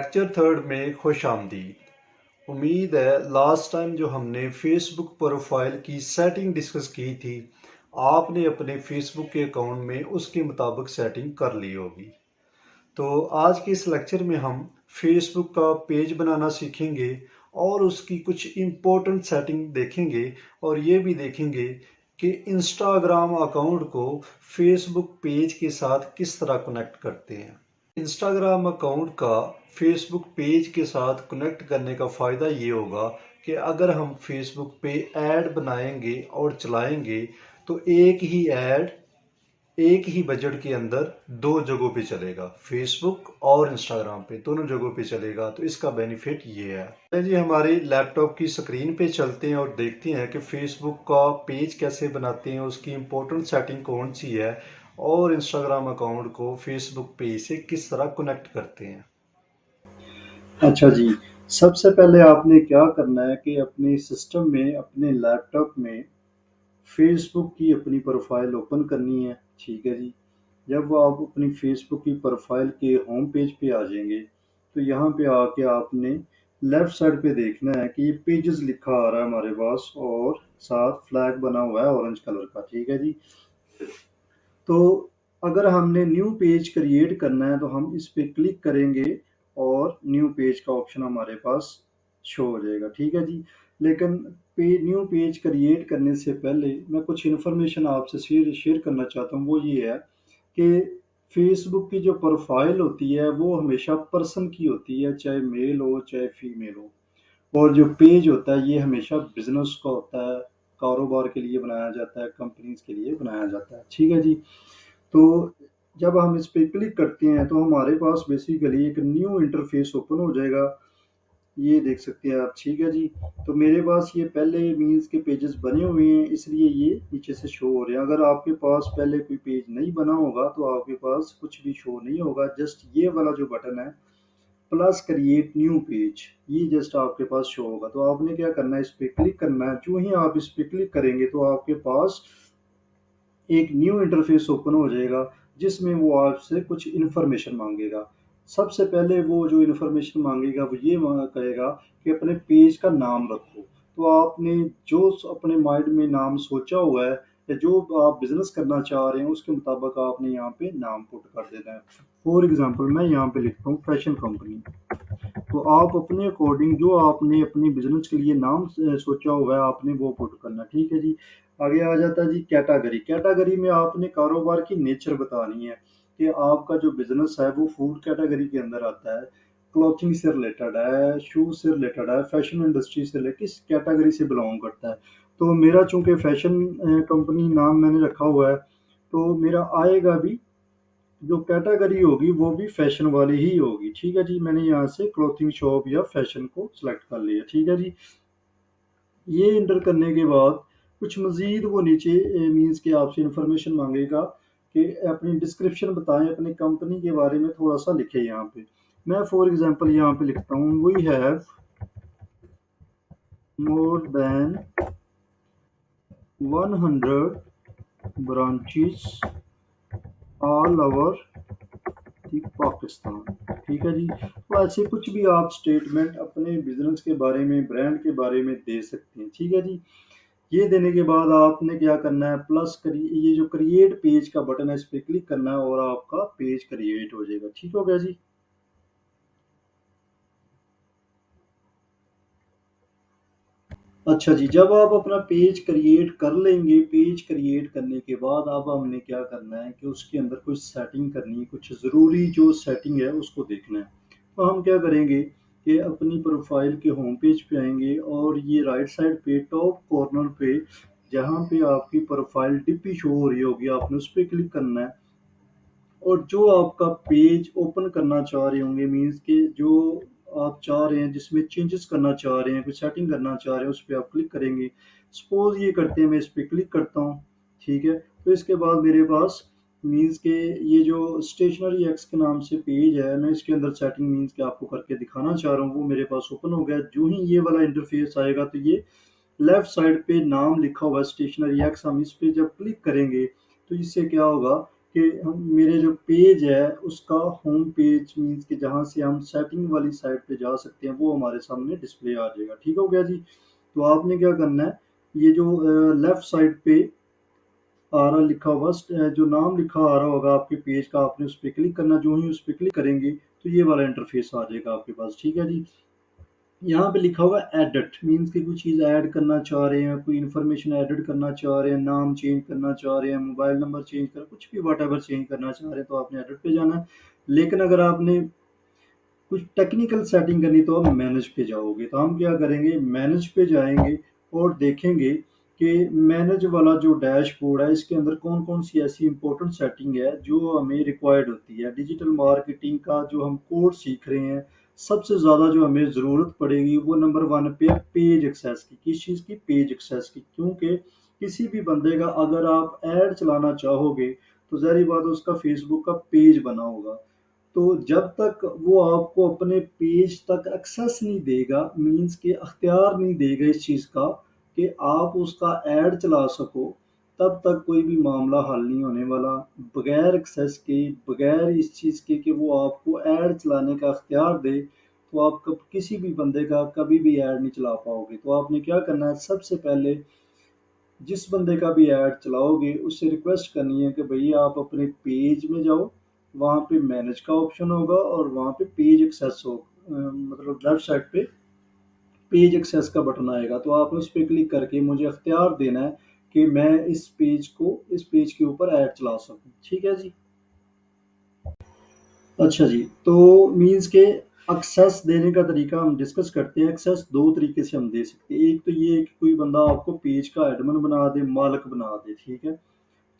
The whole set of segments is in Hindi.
लेक्चर थर्ड में खुश आमदीद। उम्मीद है लास्ट टाइम जो हमने फेसबुक प्रोफाइल की सेटिंग डिस्कस की थी, आपने अपने फेसबुक के अकाउंट में उसके मुताबिक सेटिंग कर ली होगी। तो आज के इस लेक्चर में हम फेसबुक का पेज बनाना सीखेंगे और उसकी कुछ इम्पोर्टेंट सेटिंग देखेंगे और ये भी देखेंगे कि इंस्टाग्राम अकाउंट को फेसबुक पेज के साथ किस तरह कनेक्ट करते हैं। इंस्टाग्राम अकाउंट का फेसबुक पेज के साथ कनेक्ट करने का फ़ायदा ये होगा कि अगर हम फेसबुक पे ऐड बनाएंगे और चलाएंगे तो एक ही ऐड एक ही बजट के अंदर दो जगहों पे चलेगा, फेसबुक और इंस्टाग्राम पे दोनों जगहों पे चलेगा। तो इसका बेनिफिट ये है। चलिए जी हमारे लैपटॉप की स्क्रीन पे चलते हैं और देखते हैं कि फेसबुक का पेज कैसे बनाते हैं, उसकी इम्पोर्टेंट सेटिंग कौन सी है और इंस्टाग्राम अकाउंट को फेसबुक पेज से किस तरह कनेक्ट करते हैं। अच्छा जी, सबसे पहले आपने क्या करना है कि अपने सिस्टम में, अपने लैपटॉप में फ़ेसबुक की अपनी प्रोफ़ाइल ओपन करनी है, ठीक है जी। जब वो आप अपनी फ़ेसबुक की प्रोफ़ाइल के होम पेज पे आ जाएँगे, तो यहाँ पे आके आपने लेफ़्ट साइड पे देखना है कि ये पेजेज़ लिखा आ रहा है हमारे पास और साथ फ्लैग बना हुआ है ऑरेंज कलर का, ठीक है जी। तो अगर हमने न्यू पेज क्रिएट करना है तो हम इस पे क्लिक करेंगे और न्यू पेज का ऑप्शन हमारे पास शो हो जाएगा, ठीक है जी। लेकिन न्यू पेज क्रिएट करने से पहले मैं कुछ इन्फॉर्मेशन आपसे शेयर शेयर करना चाहता हूँ। वो ये है कि फेसबुक की जो प्रोफाइल होती है वो हमेशा पर्सन की होती है, चाहे मेल हो चाहे फीमेल हो। और जो पेज होता है ये हमेशा बिजनेस का होता है, कारोबार के लिए बनाया जाता है, कंपनीज के लिए बनाया जाता है, ठीक है जी। तो जब हम इस पे क्लिक करते हैं तो हमारे पास बेसिकली एक न्यू इंटरफेस ओपन हो जाएगा। ये देख सकते हैं आप, ठीक है जी। तो मेरे पास ये पहले मीन्स के पेजेस बने हुए हैं, इसलिए ये नीचे से शो हो रहे हैं। अगर आपके पास पहले कोई पेज नहीं बना होगा तो आपके पास कुछ भी शो नहीं होगा। जस्ट ये वाला जो बटन है प्लस क्रिएट न्यू पेज, ये जस्ट आपके पास शो होगा। तो आपने क्या करना है, इस पे क्लिक करना है। जो ही आप इस पे क्लिक करेंगे तो आपके पास एक न्यू इंटरफेस ओपन हो जाएगा जिसमें वो आपसे कुछ इन्फॉर्मेशन मांगेगा। सबसे पहले वो जो इन्फॉर्मेशन मांगेगा वो ये कहेगा कि अपने पेज का नाम रखो। तो आपने जो अपने माइंड में नाम सोचा हुआ है या जो आप बिजनेस करना चाह रहे हैं उसके मुताबिक आपने यहाँ पे नाम पुट कर देना है। फॉर एग्जांपल मैं यहाँ पे लिखता हूँ फैशन कंपनी। तो आप अपने अकॉर्डिंग जो आपने अपने बिजनेस के लिए नाम सोचा हुआ है आपने वो पुट करना, ठीक है जी। आगे आ जाता है जी कैटेगरी। कैटेगरी में आपने कारोबार की नेचर बतानी है कि आपका जो बिजनेस है वो फूड कैटेगरी के अंदर आता है, क्लॉथिंग से रिलेटेड है, शूज से रिलेटेड है, फैशन इंडस्ट्री से रिलेटेड, किस कैटेगरी से बिलोंग करता है। तो मेरा चूंकि फैशन कंपनी नाम मैंने रखा हुआ है तो मेरा आएगा भी जो कैटेगरी होगी वो भी फैशन वाली ही होगी, ठीक है जी। मैंने यहाँ से क्लॉथिंग शॉप या फैशन को सिलेक्ट कर लिया, ठीक है जी। ये इंटर करने के बाद कुछ मज़ीद वो नीचे मीन्स कि आपसे इंफॉर्मेशन मांगेगा कि अपनी डिस्क्रिप्शन बताएं, अपनी कंपनी के बारे में थोड़ा सा लिखें यहाँ पे। मैं फॉर एग्जांपल यहाँ पे लिखता हूँ we have more than 100 branches all over Pakistan, ठीक है जी। तो ऐसे कुछ भी आप स्टेटमेंट अपने बिजनेस के बारे में, ब्रांड के बारे में दे सकते हैं, ठीक है जी। ये देने के बाद आपने क्या करना है, प्लस ये जो क्रिएट पेज का बटन है इस पे क्लिक करना है और आपका पेज क्रिएट हो जाएगा, ठीक हो गया जी। अच्छा जी, जब आप अपना पेज क्रिएट कर लेंगे, पेज क्रिएट करने के बाद अब हमने क्या करना है कि उसके अंदर कुछ सेटिंग करनी है, कुछ ज़रूरी जो सेटिंग है उसको देखना है। तो हम क्या करेंगे कि अपनी प्रोफाइल के होम पेज पे आएंगे और ये राइट साइड पे टॉप कॉर्नर पे जहाँ पे आपकी प्रोफाइल डिपी शो हो रही होगी आपने उस पर क्लिक करना है। और जो आपका पेज ओपन करना चाह रहे होंगे मीन्स कि जो आप चाह रहे हैं जिसमें चेंजेस करना चाह रहे हैं, कुछ सेटिंग करना चाह रहे हैं, उस पे आप क्लिक करेंगे। सपोज़ ये करते हैं मैं इस पे क्लिक करता हूँ, ठीक है। तो इसके बाद मेरे पास मीन्स के ये जो स्टेशनरी एक्स के नाम से पेज है, मैं इसके अंदर सेटिंग मीन्स के आपको करके दिखाना चाह रहा हूँ, वो मेरे पास ओपन हो गया। जो ही ये वाला इंटरफेस आएगा तो ये लेफ्ट साइड पे नाम लिखा हुआ है स्टेशनरी एक्स, हम इस पे जब क्लिक करेंगे तो इससे क्या होगा कि मेरे जो पेज है उसका होम पेज मीन्स कि जहाँ से हम सेटिंग वाली साइट पे जा सकते हैं वो हमारे सामने डिस्प्ले आ जाएगा। ठीक हो गया जी। तो आपने क्या करना है, ये जो लेफ्ट साइड पे आ रहा लिखा होगा, जो नाम लिखा आ रहा होगा आपके पेज का, आपने उस पर क्लिक करना। जो ही उस पर क्लिक करेंगे तो ये वाला इंटरफेस आ जाएगा आपके पास। ठीक है जी। यहाँ पे लिखा होगा एडिट, मीन्स कि कोई चीज़ ऐड करना चाह रहे हैं, कोई इन्फॉर्मेशन एडिट करना चाह रहे हैं, नाम चेंज करना चाह रहे हैं, मोबाइल नंबर चेंज कर, कुछ भी वट एवर चेंज करना चाह रहे हैं तो आपने एडिट पे जाना है। लेकिन अगर आपने कुछ टेक्निकल सेटिंग करनी तो आप मैनेज पे जाओगे। तो हम क्या करेंगे, मैनेज पे जाएंगे और देखेंगे कि मैनेज वाला जो डैशबोर्ड है इसके अंदर कौन कौन सी ऐसी इंपॉर्टेंट सेटिंग है जो हमें रिक्वायर्ड होती है। डिजिटल मार्केटिंग का जो हम कोर्स सीख रहे हैं, सबसे ज़्यादा जो हमें ज़रूरत पड़ेगी वो नंबर वन पे है पेज एक्सेस की। किस चीज़ की? पेज एक्सेस की। क्योंकि किसी भी बंदे का अगर आप ऐड चलाना चाहोगे तो ज़ाहिर बात है उसका फेसबुक का पेज बना होगा। तो जब तक वो आपको अपने पेज तक एक्सेस नहीं देगा, मीन्स कि अख्तियार नहीं देगा इस चीज़ का कि आप उसका ऐड चला सको, तब तक कोई भी मामला हल नहीं होने वाला। बगैर एक्सेस के, बगैर इस चीज़ के कि वो आपको ऐड चलाने का अख्तियार दे, तो आप कब किसी भी बंदे का कभी भी ऐड नहीं चला पाओगे। तो आपने क्या करना है, सबसे पहले जिस बंदे का भी ऐड चलाओगे उससे रिक्वेस्ट करनी है कि भैया आप अपने पेज में जाओ, वहाँ पे मैनेज का ऑप्शन होगा और वहाँ पे पेज एक्सेस हो, मतलब लेफ्ट साइड पे पेज एक्सेस का बटन आएगा। तो आपने उस पर क्लिक करके मुझे अख्तियार देना है कि मैं इस पेज के ऊपर ऐड चला सकूँ। ठीक है जी। अच्छा जी, तो मीन्स के एक्सेस देने का तरीका हम डिस्कस करते हैं। एक्सेस दो तरीके से हम दे सकते हैं। एक तो ये है कि कोई बंदा आपको पेज का एडमिन बना दे, मालिक बना दे। ठीक है।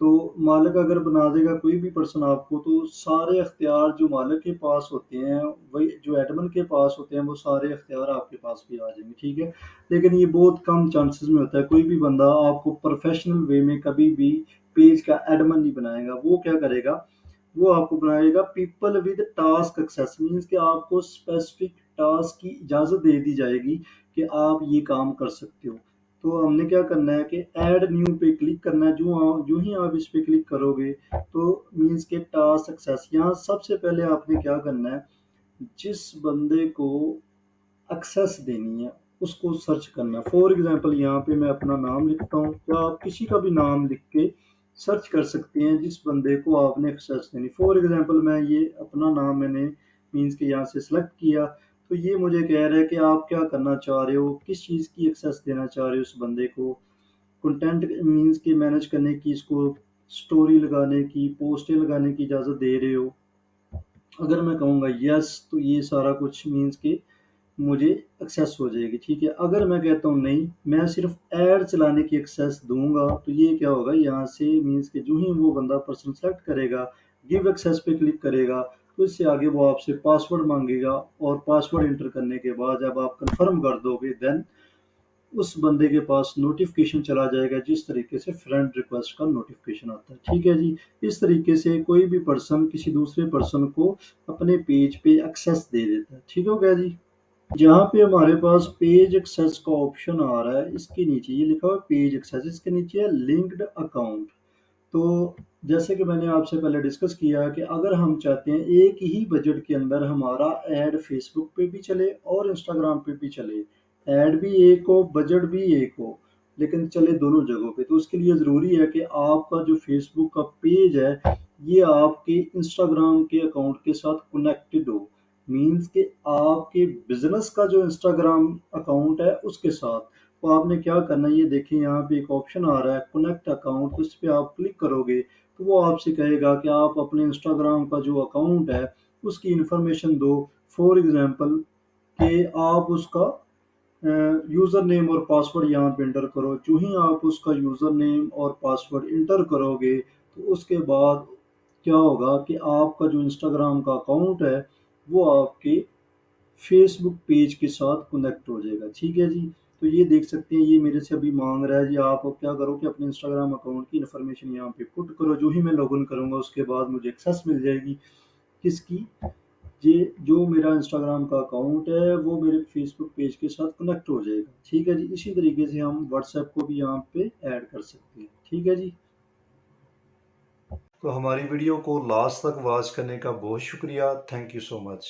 तो मालिक अगर बना देगा कोई भी पर्सन आपको, तो सारे अख्तियार जो मालिक के पास होते हैं, वही जो एडमिन के पास होते हैं, वो सारे अख्तियार आपके पास भी आ जाएंगे। ठीक है। लेकिन ये बहुत कम चांसेस में होता है। कोई भी बंदा आपको प्रोफेशनल वे में कभी भी पेज का एडमिन नहीं बनाएगा। वो क्या करेगा, वो आपको बनाएगा people with task access, means कि आपको स्पेसिफिक टास्क की इजाज़त दे दी जाएगी कि आप ये काम कर सकते हो। तो हमने क्या करना है कि ऐड न्यू पे क्लिक करना है। जो ही आप इस पे क्लिक करोगे तो मीन्स के टास्क एक्सेस, यहाँ सबसे पहले आपने क्या करना है, जिस बंदे को एक्सेस देनी है उसको सर्च करना है। फॉर एग्जांपल यहाँ पे मैं अपना नाम लिखता हूँ, या आप किसी का भी नाम लिख के सर्च कर सकते हैं जिस बंदे को आपने एक्सेस देनी। फॉर एग्जांपल मैं ये अपना नाम मैंने मीन्स के यहाँ से सिलेक्ट किया, तो ये मुझे कह रहा है कि आप क्या करना चाह रहे हो, किस चीज़ की एक्सेस देना चाह रहे हो उस बंदे को। कंटेंट मीन्स के मैनेज करने की, इसको स्टोरी लगाने की, पोस्टें लगाने की इजाज़त दे रहे हो। अगर मैं कहूँगा यस, तो ये सारा कुछ मीन्स के मुझे एक्सेस हो जाएगी। ठीक है। अगर मैं कहता हूँ नहीं, मैं सिर्फ ऐड चलाने की एक्सेस दूंगा, तो ये क्या होगा, यहाँ से मीन्स के जो ही वो बंदा पर्सन सेलेक्ट करेगा, गिव एक्सेस पे क्लिक करेगा, तो इससे आगे वो आपसे पासवर्ड मांगेगा, और पासवर्ड इंटर करने के बाद जब आप कंफर्म कर दोगे, देन उस बंदे के पास नोटिफिकेशन चला जाएगा, जिस तरीके से फ्रेंड रिक्वेस्ट का नोटिफिकेशन आता है। ठीक है जी। इस तरीके से कोई भी पर्सन किसी दूसरे पर्सन को अपने पेज पे एक्सेस दे देता है। ठीक हो गया जी। जहाँ पे हमारे पास पेज एक्सेस का ऑप्शन आ रहा है, इसके नीचे ये लिखा हुआ है पेज एक्सेस, इसके नीचे है लिंक्ड अकाउंट। तो जैसे कि मैंने आपसे पहले डिस्कस किया कि अगर हम चाहते हैं एक ही बजट के अंदर हमारा ऐड फेसबुक पे भी चले और इंस्टाग्राम पे भी चले, ऐड भी एक हो, बजट भी एक हो, लेकिन चले दोनों जगहों पे, तो उसके लिए ज़रूरी है कि आपका जो फेसबुक का पेज है ये आपके इंस्टाग्राम के अकाउंट के साथ कनेक्टेड हो। मीन्स कि आपके बिजनेस का जो इंस्टाग्राम अकाउंट है उसके साथ। तो आपने क्या करना है, ये देखिए यहाँ पे एक ऑप्शन आ रहा है कनेक्ट अकाउंट, उस पर आप क्लिक करोगे तो वो आपसे कहेगा कि आप अपने इंस्टाग्राम का जो अकाउंट है उसकी इंफॉर्मेशन दो। फॉर एग्जांपल कि आप उसका यूज़र नेम और पासवर्ड यहाँ पे इंटर करो। जो ही आप उसका यूज़र नेम और पासवर्ड इंटर करोगे तो उसके बाद क्या होगा कि आपका जो इंस्टाग्राम का अकाउंट है वो आपके फेसबुक पेज के साथ कनेक्ट हो जाएगा। ठीक है जी। तो ये देख सकते हैं ये मेरे से अभी मांग रहा है जी, आप अब क्या करो कि अपने इंस्टाग्राम अकाउंट की इन्फॉर्मेशन यहाँ पे पुट करो। जो ही मैं लॉगिन करूँगा उसके बाद मुझे एक्सेस मिल जाएगी किसकी, ये जो मेरा इंस्टाग्राम का अकाउंट है वो मेरे फेसबुक पेज के साथ कनेक्ट हो जाएगा। ठीक है जी। इसी तरीके से हम व्हाट्सएप को भी यहाँ पे ऐड कर सकते हैं। ठीक है जी। तो हमारी वीडियो को लास्ट तक वॉच करने का बहुत शुक्रिया। Thank you so much.